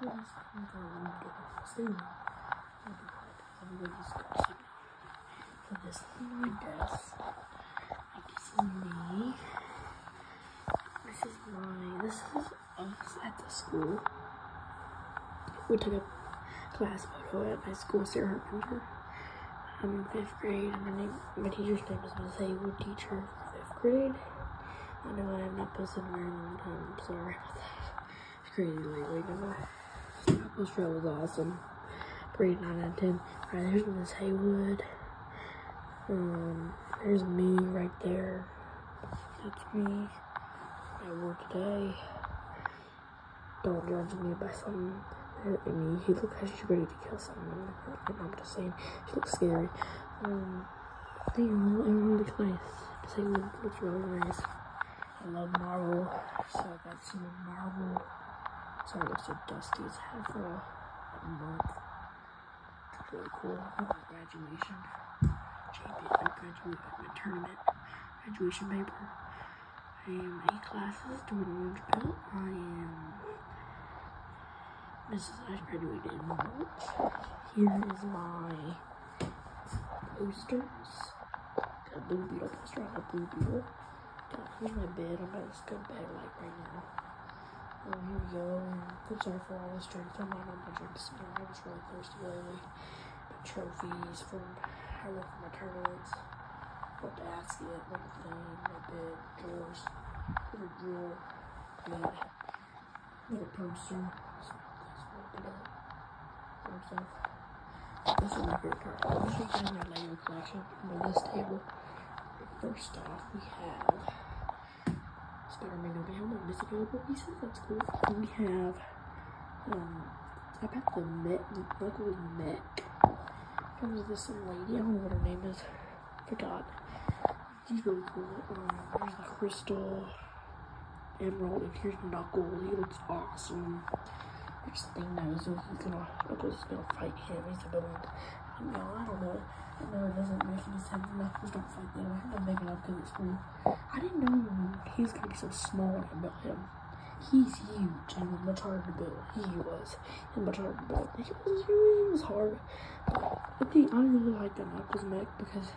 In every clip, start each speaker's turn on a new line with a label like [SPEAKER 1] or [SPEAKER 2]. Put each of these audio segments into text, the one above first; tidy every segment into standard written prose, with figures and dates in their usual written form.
[SPEAKER 1] What is everybody's got to so this is my desk. Like, this is me. This is us at the school. We took a class photo at my school, Sarah Harbinger. I'm in 5th grade, and my teacher's name is Ms. Haywood, teacher for 5th grade. I know I have not posted in a very long time. I'm sorry about that. It's crazy lately. That post trail was awesome. Grade 9 out of 10. Alright, there's Ms. Haywood. There's me right there. That's me at work today. Don't judge me by something. He looks like she's ready to kill someone. I'm just saying, she looks scary. It looks nice. Ms. Haywood looks really nice. I love Marvel, so I got some Marvel. Sorry, it looks so dusty. It's had for a month. It's really cool. Graduation. My tournament. Graduation paper. I am A classes doing orange belt. I graduated in March. Here is my posters. Got a Blue Beetle poster. I have a Blue Beetle. Here's my bed. I'm about to go to bed right now. Here we go. I'm sorry for all this drinks. I'm not on my drinks. I was really thirsty lately. My trophies from I left my tournaments. My basket, my thing, my bed, drawers, little drawer, little poster. This is my favorite part. I'm going to show you guys my Lego collection on this table. First off, we have Spider-Man no helmet, missing elbow pieces. That's cool. And we have, I got the Knuckles mech. Comes with this lady. I don't know what her name is. Forgot. She's really cool. Here's the Crystal Emerald, and here's Knuckles. He looks awesome. There's Thanos, so Knuckles is gonna fight him. He's a villain. I don't know. I know it doesn't make any sense. Knuckles don't fight them. I'm making up because it's cool. I didn't know he was gonna be so small when I built him. He's huge and was much harder to build. He was much harder to build. It was hard. But I really like the Knuckles mech because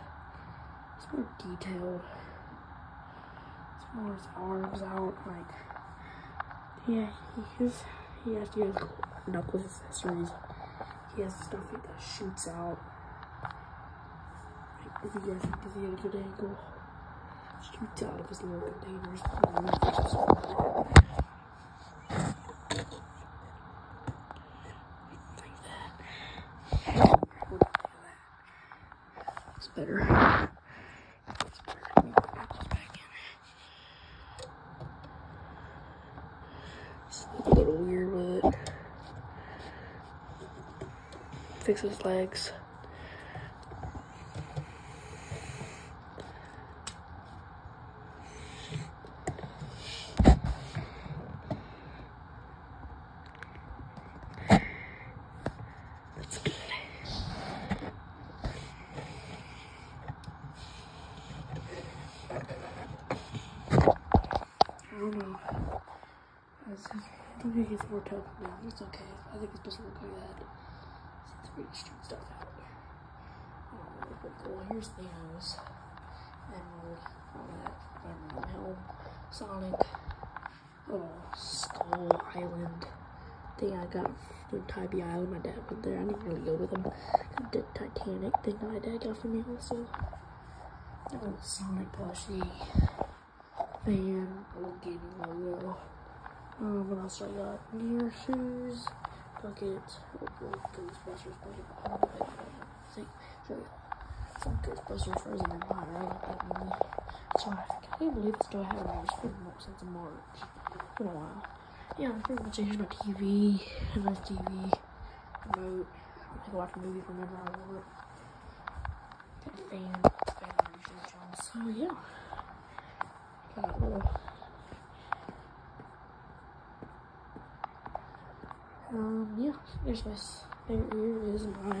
[SPEAKER 1] it's more detailed. It's more his arms out. Like, yeah, he actually has Knuckles accessories. He has stuff that shoots out. Like, if you guys can see at a good angle, shoots out of his little containers. It's better. It's a little weird with it. Fix his legs. That's good. I don't know. I think it's more tough now. It's okay. I think it's supposed to look like that. It's pretty shoot stuff out. Pretty cool. Here's Thanos, Emerald, all that. Spider-Man helm, Sonic, little Skull Island thing I got from Tybee Island. My dad went there. I didn't really go with him. The Titanic thing that my dad got for me also. A little Sonic plushie. And a little gaming logo. What else I got? Gear, shoes, bucket, Ghostbusters bucket. See, show you. Some Ghostbusters Frozen Empire. I like that movie. So I can't believe I still haven't watched it since March. It's been a while. Yeah, I'm pretty much here's my TV. A nice TV. Remote. I can watch a movie from whenever I want. Got a fan research on. So yeah. Got a little. Yeah, here's my, here is my,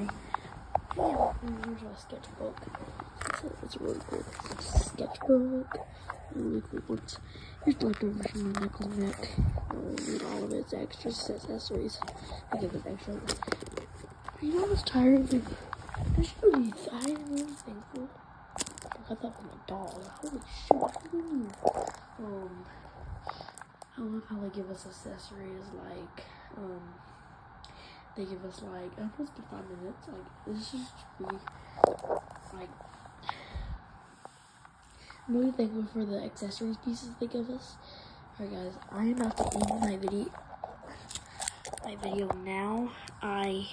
[SPEAKER 1] here's my sketchbook. It's really cool. It's a sketchbook. Really cool ones. Here's leftovers from my Knuckle Neck. I don't need all of it. It's extras, accessories. I give it extra. You know, I was tired. I am really thankful. I got that from my dog. Holy shit. I love how they give us accessories like, they give us like, I'm supposed to be 5 minutes. Like, this is really, like, I'm really thankful for the accessories pieces they give us. Alright guys, I am about to end my video now. I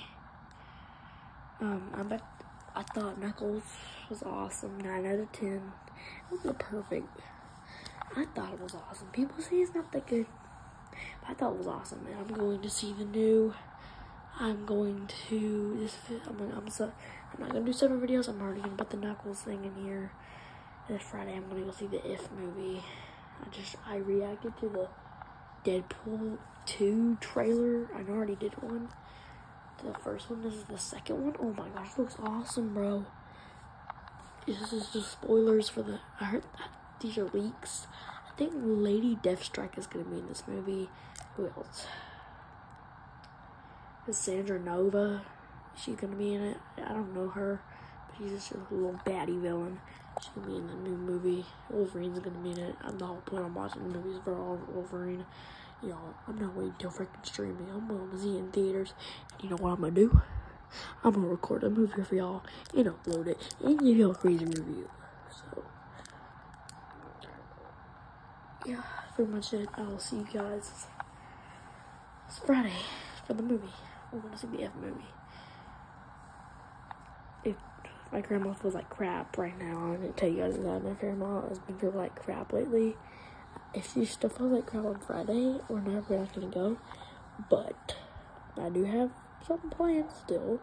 [SPEAKER 1] thought Knuckles was awesome. 9 out of 10. It wasn't perfect. I thought it was awesome. People say it's not that good, but I thought it was awesome. And I'm going to see the new. I'm not gonna do 7 videos. I'm already gonna put the Knuckles thing in here. This Friday, I'm gonna go see the If movie. I reacted to the Deadpool 2 trailer. I already did one. The first one, this is the second one. Oh my gosh, it looks awesome, bro. This is just spoilers for the, I heard that these are leaks. I think Lady Deathstrike is gonna be in this movie. Who else? Cassandra Nova. She's gonna be in it. I don't know her, but she's just a little baddie villain. She's gonna be in the new movie. Wolverine's gonna be in it. I'm not planning on watching the movies for all Wolverine. Y'all, I'm not waiting till freaking streaming. I'm going to see it in theaters. And you know what I'm gonna do? I'm gonna record a movie for y'all and upload it and give y'all a crazy review. So, yeah, pretty much it. I'll see you guys. It's Friday for the movie. We're gonna see the F movie. If my grandma feels like crap right now, I'm gonna tell you guys that my grandma has been feeling like crap lately. If she still feels like crap on Friday, we're not gonna go. But I do have some plans still.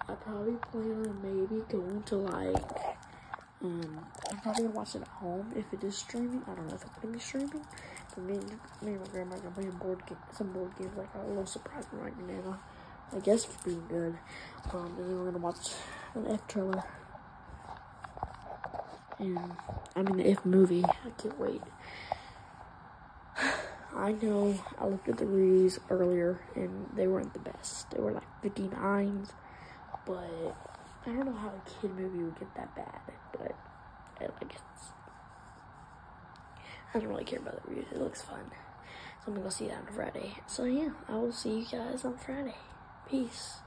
[SPEAKER 1] I probably plan on maybe going to like, I'm probably gonna watch it at home if it is streaming. I don't know if it's gonna be streaming. But me and my grandma are gonna play some board games, like a little surprise from my banana. I guess it's being good. And then we're gonna watch an F trailer. And I'm in the If movie. I can't wait. I know I looked at the reviews earlier and they weren't the best. They were like 59s, but I don't know how a kid movie would get that bad. But I guess I don't really care about the reviews. It looks fun, so I'm gonna go see that on Friday. So yeah, I will see you guys on Friday. Peace.